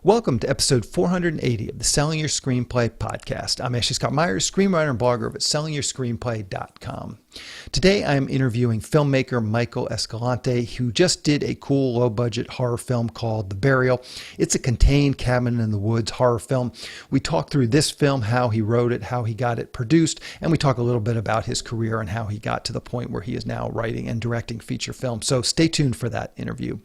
Welcome to episode 480 of the Selling Your Screenplay podcast. I'm Ashley Scott Meyers, screenwriter and blogger at sellingyourscreenplay.com. Today I am interviewing filmmaker Michael Escalante, who just did a cool low-budget horror film called The Burial. It's a contained cabin in the woods horror film. We talk through this film, how he wrote it, how he got it produced, and we talk a little bit about his career and how he got to the point where he is now writing and directing feature films. So stay tuned for that interview.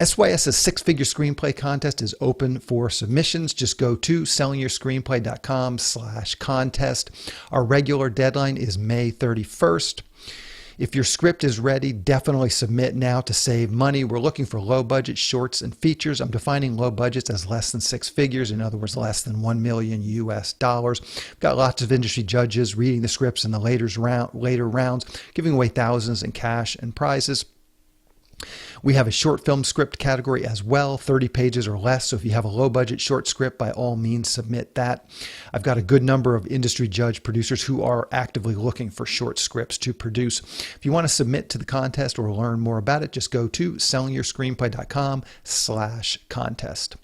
SYS's six-figure screenplay contest is open for submissions. Just go to sellingyourscreenplay.com/contest. Our regular deadline is May 31st. If your script is ready, definitely submit now to save money. We're looking for low-budget shorts and features. I'm defining low budgets as less than six figures, in other words, less than $1 million US. We've got lots of industry judges reading the scripts in the later rounds, giving away thousands in cash and prizes. We have a short film script category as well, 30 pages or less. So if you have a low budget short script, by all means, submit that. I've got a good number of industry judge producers who are actively looking for short scripts to produce. If you want to submit to the contest or learn more about it, just go to sellingyourscreenplay.com/contest.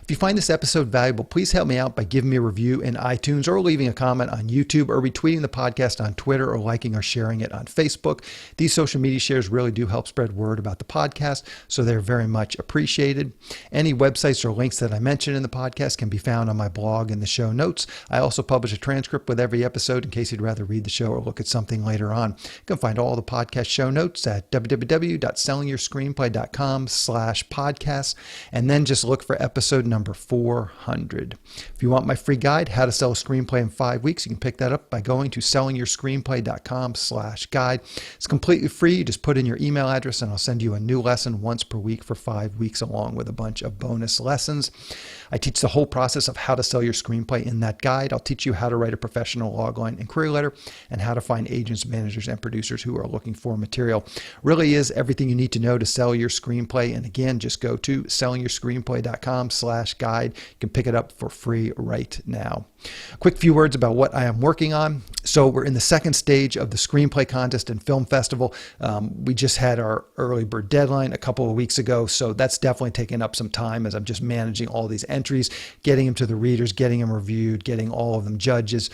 If you find this episode valuable, please help me out by giving me a review in iTunes or leaving a comment on YouTube or retweeting the podcast on Twitter or liking or sharing it on Facebook. These social media shares really do help spread word about the podcast, so they're very much appreciated. Any websites or links that I mention in the podcast can be found on my blog in the show notes. I also publish a transcript with every episode in case you'd rather read the show or look at something later on. You can find all the podcast show notes at www.sellingyourscreenplay.com/podcasts, and then just look for episode number 400. If you want my free guide, How to Sell a Screenplay in 5 Weeks, you can pick that up by going to sellingyourscreenplay.com/guide. It's completely free. You just put in your email address and I'll send you a new lesson once per week for 5 weeks, along with a bunch of bonus lessons. I teach the whole process of how to sell your screenplay in that guide. I'll teach you how to write a professional logline and query letter and how to find agents, managers, and producers who are looking for material. Really is everything you need to know to sell your screenplay. And again, just go to sellingyourscreenplay.com/guide. You can pick it up for free right now. Quick few words about what I am working on. So we're in the second stage of the screenplay contest and film festival. We just had our early bird deadline a couple of weeks ago. So that's definitely taken up some time as I'm just managing all these entries, getting them to the readers, getting them reviewed, getting all of them judged.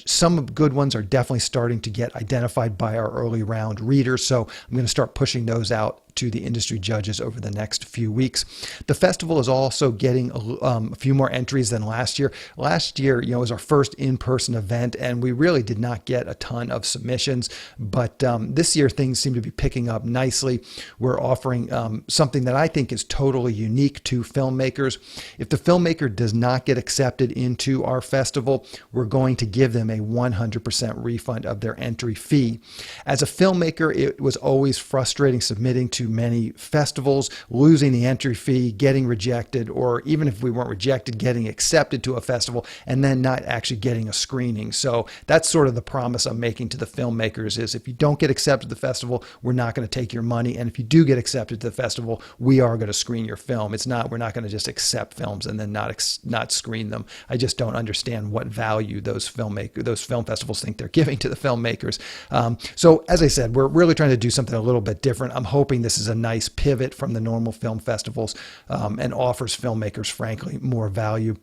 Some good ones are definitely starting to get identified by our early round readers. So I'm going to start pushing those out to the industry judges over the next few weeks. The festival is also getting a few more entries than last year. Last year, was our first in-person event, and we really did not get a ton of submissions. But this year, things seem to be picking up nicely. We're offering something that I think is totally unique to filmmakers. If the filmmaker does not get accepted into our festival, we're going to give them a 100% refund of their entry fee. As a filmmaker, it was always frustrating submitting to many festivals, losing the entry fee, getting rejected, or even if we weren't rejected, getting accepted to a festival and then not actually getting a screening. So that's sort of the promise I'm making to the filmmakers is if you don't get accepted to the festival, we're not going to take your money. And if you do get accepted to the festival, we are going to screen your film. We're not going to just accept films and then not screen them. I just don't understand what value those film festivals think they're giving to the filmmakers. So as I said, we're really trying to do something a little bit different. I'm hoping this is a nice pivot from the normal film festivals and offers filmmakers, frankly, more value.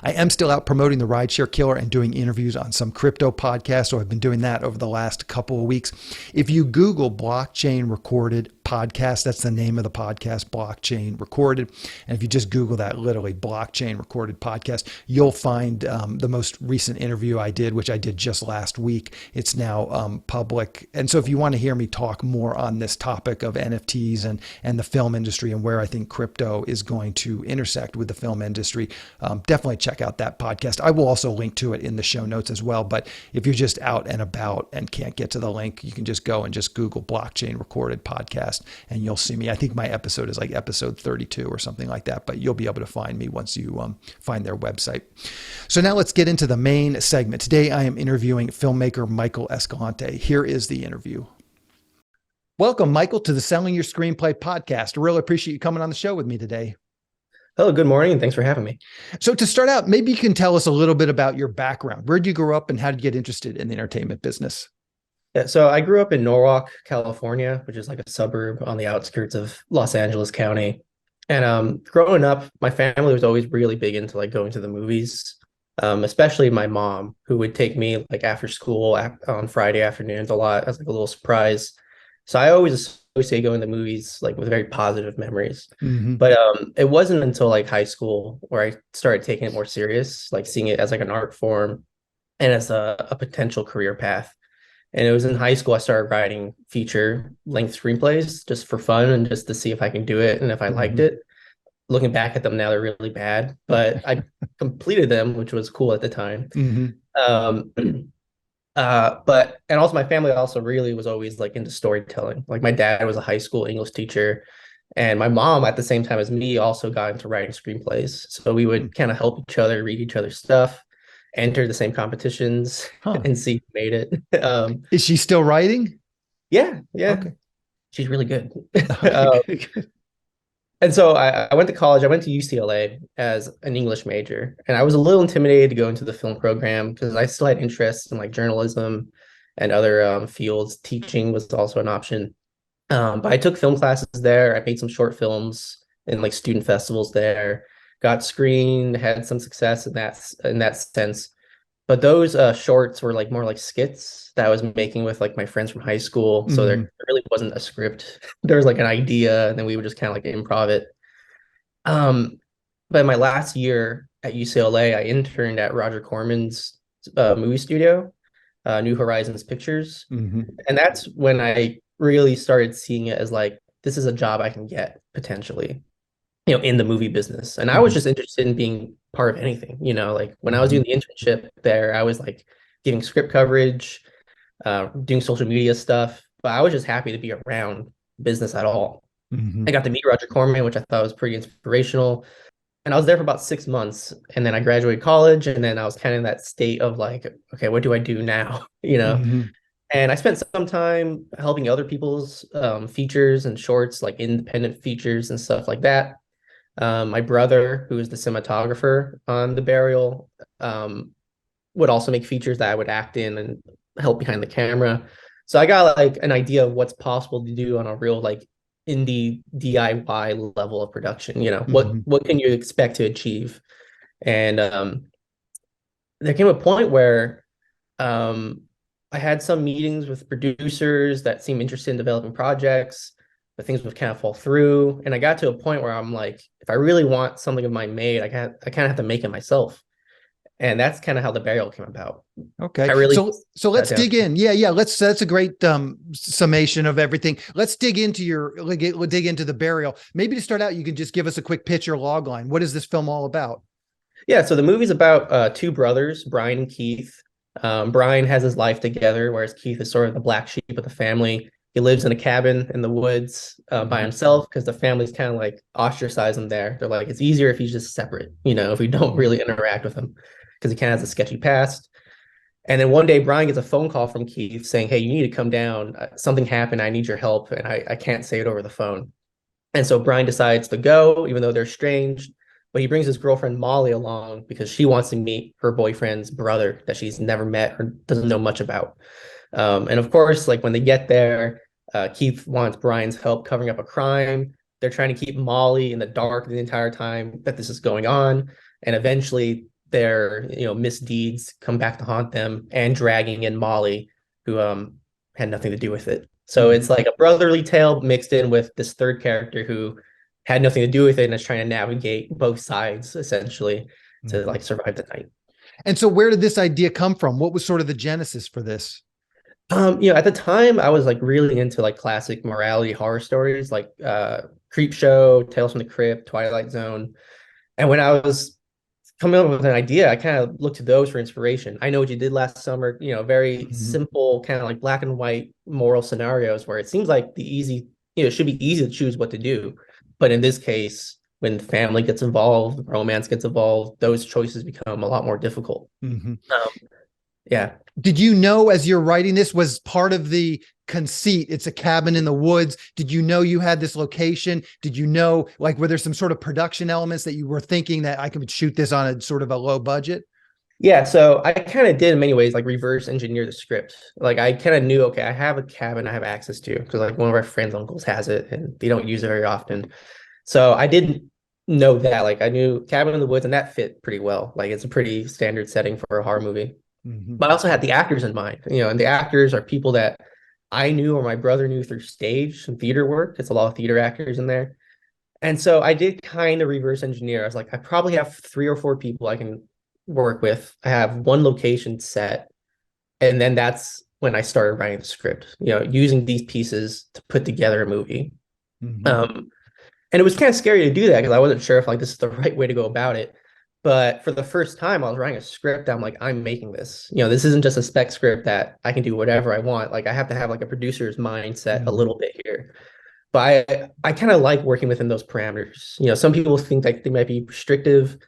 I am still out promoting the Rideshare Killer and doing interviews on some crypto podcasts. So I've been doing that over the last couple of weeks. If you Google Blockchain Recorded Podcast, that's the name of the podcast, Blockchain Recorded. And if you just Google that, literally Blockchain Recorded Podcast, you'll find the most recent interview I did, which I did just last week. It's now public. And so if you want to hear me talk more on this topic of NFTs and the film industry and where I think crypto is going to intersect with the film industry, definitely check out that podcast. I will also link to it in the show notes as well. But if you're just out and about and can't get to the link, you can just go and just Google Blockchain Recorded Podcast and you'll see me. I think my episode is like episode 32 or something like that, but you'll be able to find me once you find their website. So now let's get into the main segment. Today I am interviewing filmmaker Michael Escalante. Here is the interview. Welcome, Michael, to the Selling Your Screenplay podcast. I really appreciate you coming on the show with me today. Hello, good morning, and thanks for having me. So to start out, maybe you can tell us a little bit about your background. Where did you grow up and how did you get interested in the entertainment business? Yeah, so I grew up in Norwalk, California, which is like a suburb on the outskirts of Los Angeles County. And growing up, my family was always really big into like going to the movies. Especially my mom, who would take me like after school on Friday afternoons a lot as like a little surprise. So I always associate going to movies like with very positive memories. Hmm. But it wasn't until like high school where I started taking it more serious, like seeing it as like an art form and as a potential career path. And it was in high school I started writing feature length screenplays just for fun and just to see if I can do it and if I liked Hmm. it. Looking back at them now, they're really bad, but I completed them, which was cool at the time. Hmm. Um, but and also my family also really was always like into storytelling. Like my dad was a high school English teacher, and my mom at the same time as me also got into writing screenplays. So we would kind of help each other read each other's stuff, enter the same competitions, Huh. and see who made it. Is she still writing? Yeah, yeah, Okay. she's really good. Okay, good, good. And so I went to college. I went to UCLA as an English major, and I was a little intimidated to go into the film program because I still had interest in like journalism and other fields. Teaching was also an option. But I took film classes there. I made some short films in like student festivals there. Got screened, had some success in that sense. But those shorts were like more like skits that I was making with like my friends from high school. So there Hmm. really wasn't a script. There was like an idea, and then we would just kind of like improv it. Um, but in my last year at UCLA, I interned at Roger Corman's movie studio, New Horizons Pictures, Hmm. and that's when I really started seeing it as like this is a job I can get potentially, in the movie business. And I was Hmm. just interested in being part of anything, like when I was Hmm. doing the internship there, I was like giving script coverage, doing social media stuff, but I was just happy to be around business at all. I Hmm. got to meet Roger Corman, which I thought was pretty inspirational. And I was there for about 6 months. And then I graduated college. And then I was kind of in that state of like, okay, what do I do now? Hmm. And I spent some time helping other people's features and shorts, like independent features and stuff like that. My brother, who is the cinematographer on The Burial, um, would also make features that I would act in and help behind the camera. So I got like an idea of what's possible to do on a real like indie DIY level of production. What Hmm. what can you expect to achieve? And there came a point where um, I had some meetings with producers that seemed interested in developing projects, but things would kind of fall through. And I got to a point where I'm like, if I really want something of mine made, I kind of have to make it myself. And that's kind of how the burial came about. Okay. I really So sat let's down. dig in. Yeah, yeah. That's a great summation of everything. Let's dig into dig into the burial. Maybe to start out, you can just give us a quick pitch or log line. What is this film all about? Yeah, so the movie's about two brothers, Brian and Keith. Brian has his life together, whereas Keith is sort of the black sheep of the family. He lives in a cabin in the woods by Hmm. himself because the family's kind of like ostracize him there. They're like, it's easier if he's just separate, if we don't Hmm. really interact with him because he kind of has a sketchy past. And then one day, Brian gets a phone call from Keith saying, hey, you need to come down. Something happened. I need your help. And I can't say it over the phone. And so Brian decides to go, even though they're estranged. But he brings his girlfriend Molly along because she wants to meet her boyfriend's brother that she's never met or doesn't know much about. And of course, like when they get there, Keith wants Brian's help covering up a crime. They're trying to keep Molly in the dark the entire time that this is going on. And eventually their, misdeeds come back to haunt them and dragging in Molly, who had nothing to do with it. So it's Hmm. like a brotherly tale mixed in with this third character who had nothing to do with it and is trying to navigate both sides essentially to Hmm. like survive the night. And so, where did this idea come from? What was sort of the genesis for this? At the time I was like really into like classic morality horror stories like Creep Show, Tales from the Crypt, Twilight Zone. And when I was coming up with an idea, I kind of looked to those for inspiration. I Know What You Did Last Summer, very Hmm. simple, kind of like black and white moral scenarios where it seems like it should be easy to choose what to do. But in this case, when family gets involved, romance gets involved, those choices become a lot more difficult. Hmm. Um, yeah. Did you know as you're writing this was part of the conceit? It's a cabin in the woods. Did you know you had this location? Did you know, like, were there some sort of production elements that you were thinking that I could shoot this on a sort of a low budget? Yeah, so I kind of did in many ways like reverse engineer the script. Like I kind of knew, okay, I have a cabin I have access to because like one of our friends' uncles has it and they don't use it very often. So I didn't know that. Like I knew Cabin in the Woods, and that fit pretty well. Like it's a pretty standard setting for a horror movie. Hmm. But I also had the actors in mind, and the actors are people that I knew or my brother knew through stage and theater work. It's a lot of theater actors in there. And so I did kind of reverse engineer. I was like, I probably have 3 or 4 people I can work with. I have one location set. And then that's when I started writing the script, using these pieces to put together a movie. Hmm. Um, and it was kind of scary to do that because I wasn't sure if like this is the right way to go about it. But for the first time, I was writing a script. I'm like, I'm making this. This isn't just a spec script that I can do whatever I want. Like I have to have like a producer's mindset a Hmm. little bit here. But I kind of like working within those parameters. Some people think like they might be restrictive,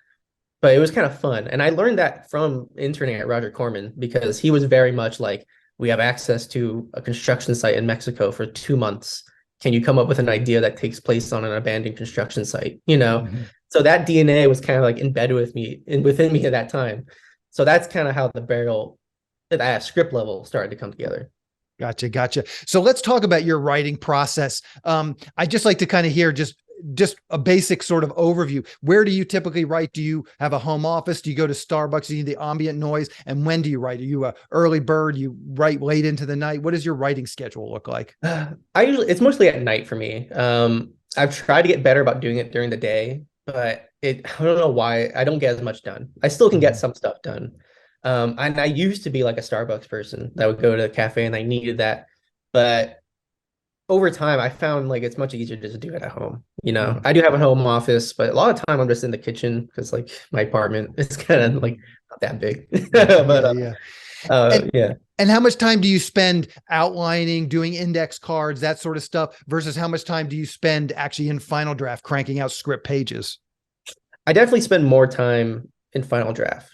but it was kind of fun. And I learned that from interning at Roger Corman because he was very much like, we have access to a construction site in Mexico for 2 months. Can you come up with an idea that takes place on an abandoned construction site? Hmm. So that DNA was kind of like embedded with me and within me at that time. So that's kind of how the barrel at that script level started to come together. Gotcha, gotcha. So let's talk about your writing process. I just like to kind of hear just a basic sort of overview. Where do you typically write? Do you have a home office? Do you go to Starbucks? Do you need the ambient noise? And when do you write? Are you a early bird? You write late into the night? What does your writing schedule look like? It's mostly at night for me. I've tried to get better about doing it during the day, but I don't know why I don't get as much done. I still can get Mhm. some stuff done. And I used to be like a Starbucks person that would go to the cafe and I needed that. But over time, I found like it's much easier just to do it at home. Mhm. I do have a home office, but a lot of time I'm just in the kitchen because like my apartment is kind of like Mhm. not that big. Yeah, But yeah, yeah. And yeah. and how much time do you spend outlining, doing index cards, that sort of stuff, versus how much time do you spend actually in Final Draft cranking out script pages? I definitely spend more time in Final Draft.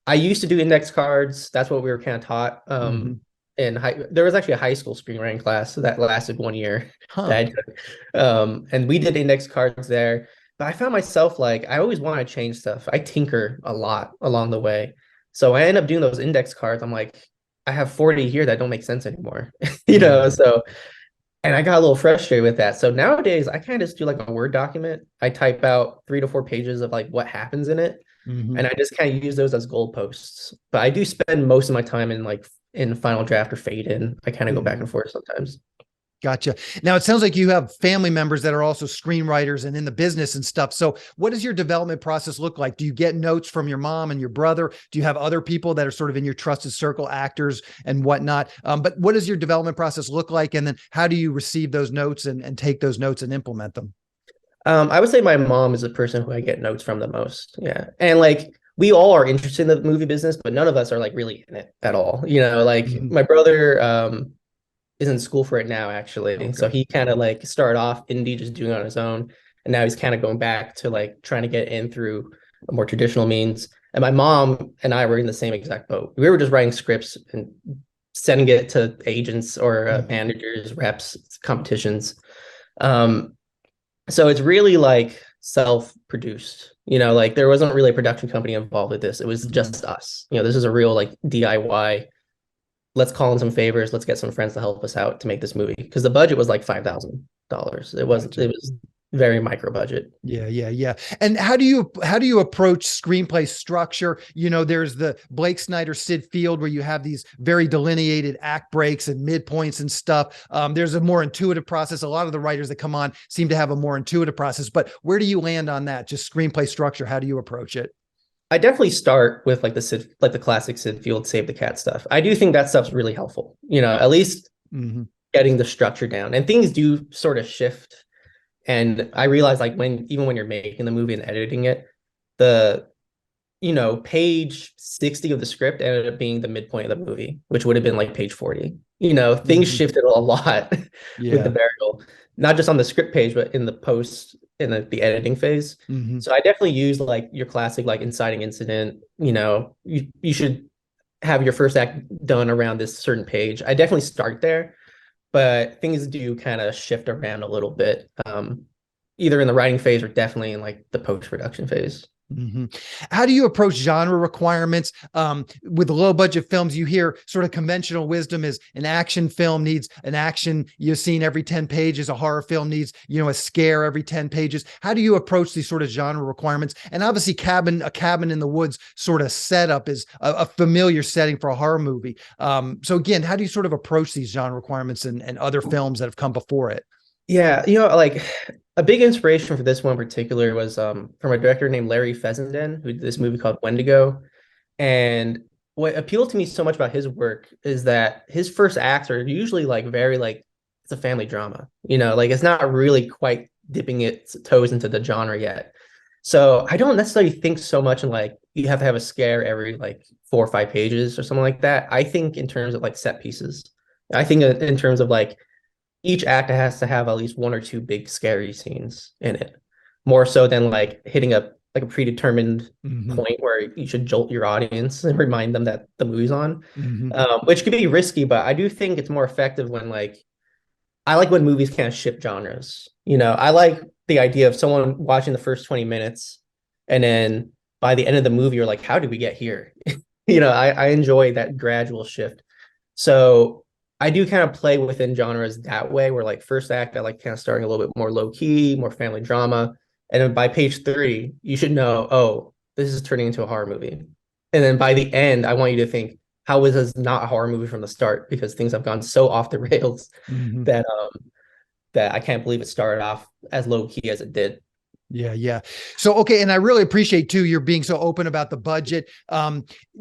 I used to do index cards. That's what we were kind of taught. Hmm. There was actually a high school screenwriting class that lasted 1 year that Huh. I took. And we did index cards there. But I found myself like I always want to change stuff. I tinker a lot along the way. So I end up doing those index cards. I'm like, I have 40 here that don't make sense anymore. Hmm. So and I got a little frustrated with that. So nowadays, I kind of just do like a Word document. I type out 3 to 4 pages of like what happens in it, Hmm. and I just kind of use those as goalposts. But I do spend most of my time in like in Final Draft or Fade In. I kind of go back Hmm. and forth sometimes. Gotcha. Now it sounds like you have family members that are also screenwriters and in the business and stuff. So, what does your development process look like? Do you get notes from your mom and your brother? Do you have other people that are sort of in your trusted circle, actors and whatnot? But what does your development process look like? And then how do you receive those notes and take those notes and implement them? I would say my mom is the person who I get notes from the most. Yeah, and like we all are interested in the movie business, but none of us are like really in it at all. Like Hmm. my brother is in school for it now, actually. So Okay. he kind of like started off indie just doing it on his own. And now he's kind of going back to like trying to get in through a more traditional means. And my mom and I were in the same exact boat. We were just writing scripts and sending it to agents or Hmm. managers, reps, competitions. Um, so it's really like self-produced. Like there wasn't really a production company involved with this. It was Hmm. just us. This is a real like DIY. Let's call in some favors. Let's get some friends to help us out to make this movie because the budget was like $5,000. It Gotcha. was very micro budget. Yeah, yeah, yeah. And how do you approach screenplay structure? There's the Blake Snyder Sid Field where you have these very delineated act breaks and midpoints and stuff. There's a more intuitive process. A lot of the writers that come on seem to have a more intuitive process. But where do you land on that? Just screenplay structure. How do you approach it? I definitely start with like the classic Sid Field Save the Cat stuff. I do think that stuff's really helpful. At least Hmm. getting the structure down. And things do sort of shift. And I realize like even when you're making the movie and editing it, the page 60 of the script ended up being the midpoint of the movie, which would have been like page 40. Things Hmm. shifted a lot with the Yeah. burial, not just on the script page, but in the post, in the editing phase. Hmm. So I definitely use like your classic, like inciting incident. You should have your first act done around this certain page. I definitely start there, but things do kind of shift around a little bit, either in the writing phase or definitely in like the post production phase. hmm How do you approach genre requirements with low budget films? You hear sort of conventional wisdom is an action film needs an action scene every 10 pages. A horror film needs, a scare every 10 pages. How do you approach these sort of genre requirements? And obviously a cabin in the woods sort of setup is a familiar setting for a horror movie. So again, how do you sort of approach these genre requirements and other films that have come before it? Yeah, like a big inspiration for this one in particular was from a director named Larry Fessenden, who did this movie called Wendigo. And what appealed to me so much about his work is that his first acts are usually like very like it's a family drama, like it's not really quite dipping its toes into the genre yet. So I don't necessarily think so much in like you have to have a scare every like 4 or 5 pages or something like that. I think in terms of like set pieces. I think in terms of like each act has to have at least one or two big scary scenes in it, more so than like hitting a predetermined hmm point where you should jolt your audience and remind them that the movie's on, hmm which could be risky, but I do think it's more effective when like I like when movies kind of shift genres. I like the idea of someone watching the first 20 minutes and then by the end of the movie, you're like, how did we get here? I enjoy that gradual shift. So I do kind of play within genres that way, where like first act, I like kind of starting a little bit more low key, more family drama. And then by page 3, you should know, oh, this is turning into a horror movie. And then by the end, I want you to think, how is this not a horror movie from the start? Because things have gone so off the rails hmm that that I can't believe it started off as low key as it did. Yeah, yeah. So, okay, and I really appreciate too you're being so open about the budget.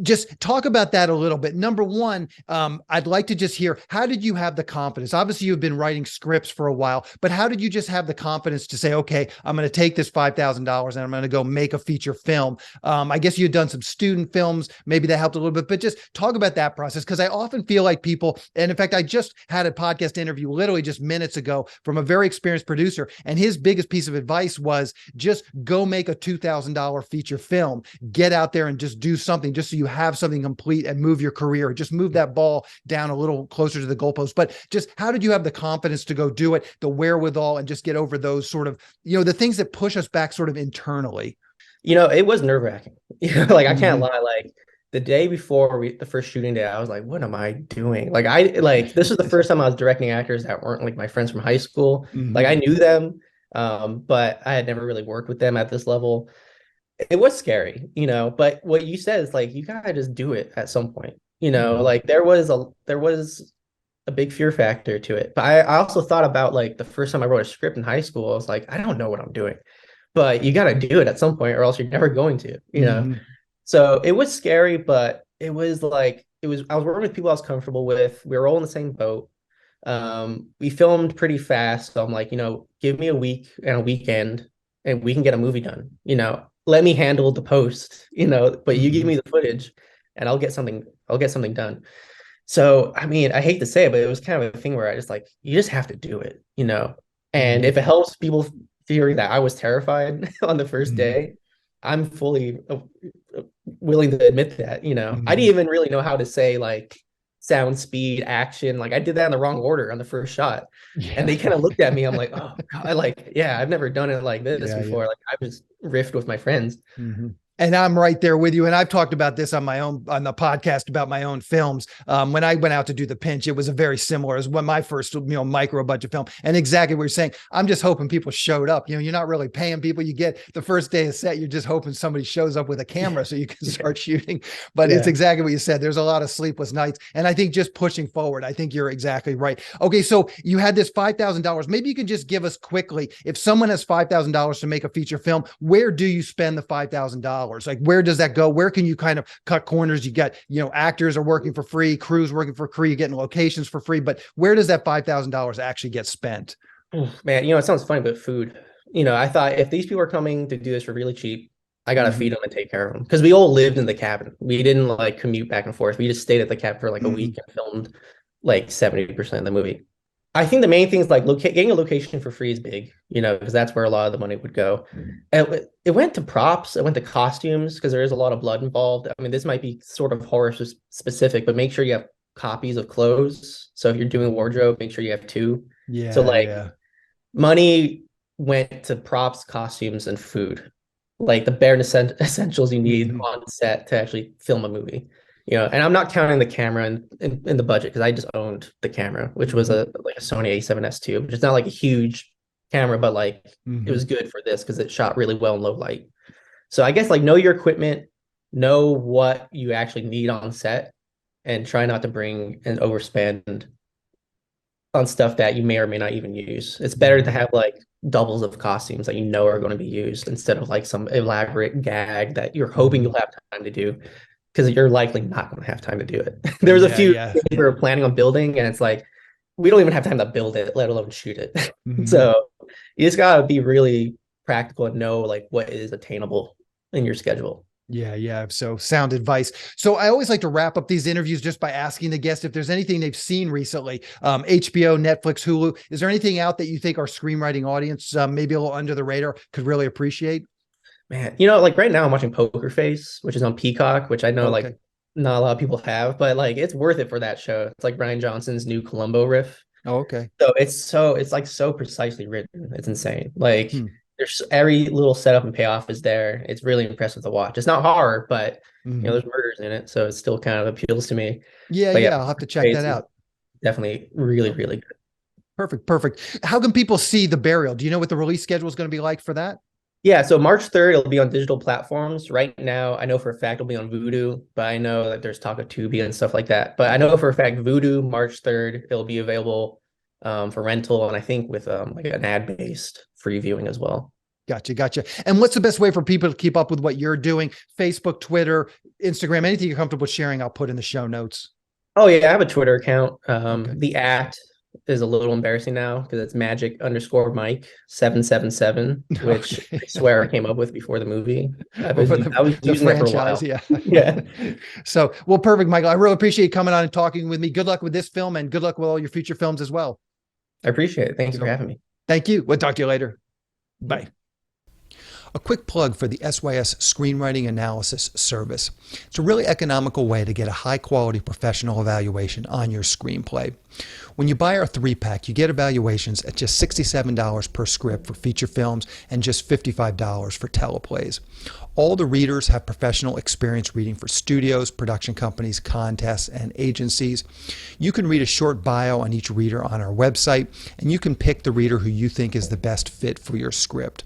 Just talk about that a little bit. Number one, I'd like to just hear, how did you have the confidence? Obviously, you've been writing scripts for a while, but how did you just have the confidence to say, okay, I'm going to take this $5,000 and I'm going to go make a feature film? I guess you had done some student films, maybe that helped a little bit, but just talk about that process, because I often feel like people, and in fact, I just had a podcast interview literally just minutes ago from a very experienced producer, and his biggest piece of advice was just go make a $2,000 feature film, get out there and just do something just so you have something complete and move your career, just move that ball down a little closer to the goalpost. But just how did you have the confidence to go do it, the wherewithal, and just get over those sort of, the things that push us back sort of internally? It was nerve-wracking. Like I can't Mm-hmm. lie, like the day before the first shooting day, I was like, what am I doing? This was the first time I was directing actors that weren't like my friends from high school. Like Mm-hmm. I knew them, but I had never really worked with them at this level. It was scary, but what you said is like you gotta just do it at some point. Mm-hmm. Like there was a big fear factor to it. But I also thought about like the first time I wrote a script in high school, I was like, I don't know what I'm doing. But you gotta do it at some point, or else you're never going to. Mm-hmm. So it was scary, but I was working with people I was comfortable with. We were all in the same boat. We filmed pretty fast. So I'm like, give me a week and a weekend and we can get a movie done. Let me handle the post, but you give Mm-hmm. me the footage and I'll get something done. So, I mean, I hate to say it, but it was kind of a thing where I just like, you just have to do it. And Mm-hmm. if it helps people hearing that I was terrified on the first Mm-hmm. day, I'm fully willing to admit that. I didn't Mm-hmm. even really know how to say like sound, speed, action. Like I did that in the wrong order on the first shot. And Yeah. they kind of looked at me. I'm like, oh God, like, yeah, I've never done it like this Yeah. Yeah. before. Like I just riffed with my friends. Mm-hmm. And I'm right there with you. And I've talked about this on on the podcast about my own films. When I went out to do The Pinch, it was a very similar as when my first, micro budget film. And exactly what you're saying. I'm just hoping people showed up. You're not really paying people. You get the first day of set. You're just hoping somebody shows up with a camera so you can Yeah. start shooting. But it's Yeah. exactly what you said. There's a lot of sleepless nights. And I think just pushing forward, I think you're exactly right. Okay. So you had this $5,000. Maybe you can just give us quickly, if someone has $5,000 to make a feature film, where do you spend the $5,000? Like, where does that go? Where can you kind of cut corners? You got, actors are working for free, crews working for free, you're getting locations for free, but where does that $5,000 actually get spent? Oof, man, it sounds funny, but food. I thought if these people are coming to do this for really cheap, I gotta Mm-hmm. feed them and take care of them because we all lived in the cabin. We didn't like commute back and forth. We just stayed at the cabin for like a Mm-hmm. week and filmed like 70% of the movie. I think the main thing is like getting a location for free is big, because that's where a lot of the money would go. And it went to props, it went to costumes because there is a lot of blood involved. I mean, this might be sort of horror specific, but make sure you have copies of clothes. So if you're doing wardrobe, make sure you have two. So Yeah, like yeah. money went to props, costumes, and food. like the bare essentials you need Hmm. on set to actually film a movie. And I'm not counting the camera in the budget because I just owned the camera, which was Hmm. like a Sony A7S II, which is not like a huge camera, but like it Hmm. was good for this because it shot really well in low light. So I guess like know your equipment, know what you actually need on set, and try not to bring and overspend on stuff that you may or may not even use. It's better to Hmm. have like doubles of costumes that you know are going to be used instead of like some elaborate gag that you're hoping Hmm. you'll have time to do because you're likely not going to have time to do it. There's a Yeah, few yeah. things we're planning on building, and it's like we don't even have time to build it, let alone shoot it. Hmm. So you just gotta be really practical and know like what is attainable in your schedule. Yeah, yeah. So sound advice. So I always like to wrap up these interviews just by asking the guest if there's anything they've seen recently. HBO, Netflix, Hulu. Is there anything out that you think our screenwriting audience, maybe a little under the radar, could really appreciate? Man, like right now I'm watching Poker Face, which is on Peacock, which I know Okay. like not a lot of people have, but like it's worth it for that show. It's like Brian Johnson's new Columbo riff. Oh, okay. So it's like so precisely written. It's insane. Like Hmm. there's every little setup and payoff is there. It's really impressive to watch. It's not horror, but Hmm. there's murders in it, so it still kind of appeals to me. Yeah, But yeah, yeah. I'll have to check Face that is out. definitely really, really good. Perfect, perfect. How can people see The Burial? Do you know what the release schedule is going to be like for that? Yeah, so March 3rd, it'll be on digital platforms. Right now, I know for a fact it'll be on Vudu, but I know that there's talk of Tubi and stuff like that. But I know for a fact Vudu, March 3rd, it'll be available for rental, and I think with like an ad-based free viewing as well. Gotcha, gotcha. And what's the best way for people to keep up with what you're doing? Facebook, Twitter, Instagram, anything you're comfortable sharing, I'll put in the show notes. Oh yeah, I have a Twitter account. Okay. The at is a little embarrassing now because it's magic_Mike 777, which Okay. I swear I came up with before the movie. Well, for I was the using that for a franchise, while. yeah. Yeah, So, well, perfect, Michael. I really appreciate you coming on and talking with me. Good luck with this film and good luck with all your future films as well. I appreciate it. Thank you for So, having me. thank you. We'll talk to you later. Yeah. Bye. A quick plug for the SYS Screenwriting Analysis Service. It's a really economical way to get a high quality professional evaluation on your screenplay. When you buy our 3-pack, you get evaluations at just $67 per script for feature films and just $55 for teleplays. All the readers have professional experience reading for studios, production companies, contests, and agencies. You can read a short bio on each reader on our website, and you can pick the reader who you think is the best fit for your script.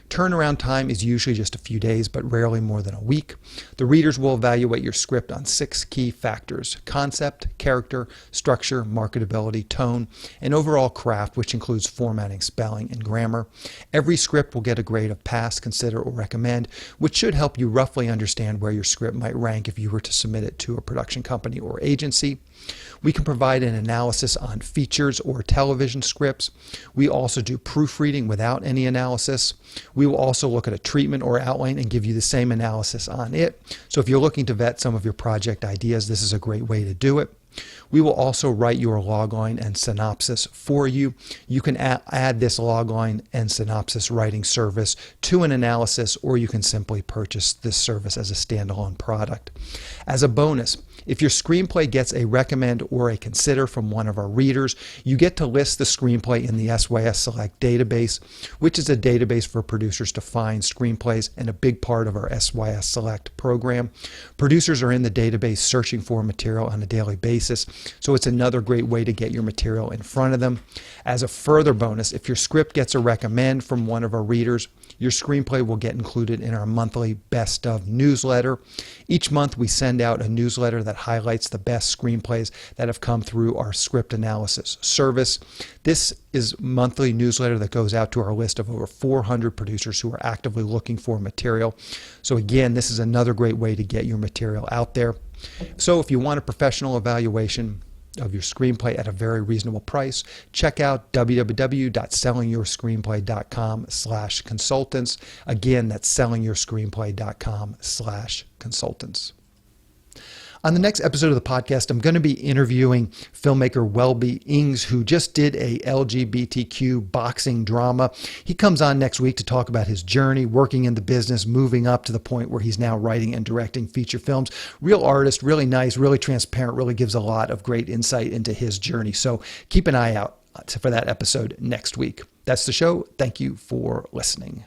Turnaround time is usually just a few days, but rarely more than a week. The readers will evaluate your script on 6 key factors: concept, character, structure, marketability, tone, and overall craft, which includes formatting, spelling, and grammar. Every script will get a grade of pass, consider, or recommend, which should help you roughly understand where your script might rank if you were to submit it to a production company or agency. We can provide an analysis on features or television scripts. We also do proofreading without any analysis. We will also look at a treatment or outline and give you the same analysis on it. So if you're looking to vet some of your project ideas, this is a great way to do it. We will also write your logline and synopsis for you. You can add this logline and synopsis writing service to an analysis, or you can simply purchase this service as a standalone product. As a bonus, if your screenplay gets a recommend or a consider from one of our readers, you get to list the screenplay in the SYS Select database, which is a database for producers to find screenplays and a big part of our SYS Select program. Producers are in the database searching for material on a daily basis, so it's another great way to get your material in front of them. As a further bonus, if your script gets a recommend from one of our readers, your screenplay will get included in our monthly Best Of newsletter. Each month we send out a newsletter that highlights the best screenplays that have come through our script analysis service. This is a monthly newsletter that goes out to our list of over 400 producers who are actively looking for material. So again, this is another great way to get your material out there. So if you want a professional evaluation of your screenplay at a very reasonable price, check out www.sellingyourscreenplay.com/consultants. Again, that's sellingyourscreenplay.com/consultants. On the next episode of the podcast, I'm going to be interviewing filmmaker Welby Ings, who just did a LGBTQ boxing drama. He comes on next week to talk about his journey working in the business, moving up to the point where he's now writing and directing feature films. Real artist, really nice, really transparent, really gives a lot of great insight into his journey. So keep an eye out for that episode next week. That's the show. Thank you for listening.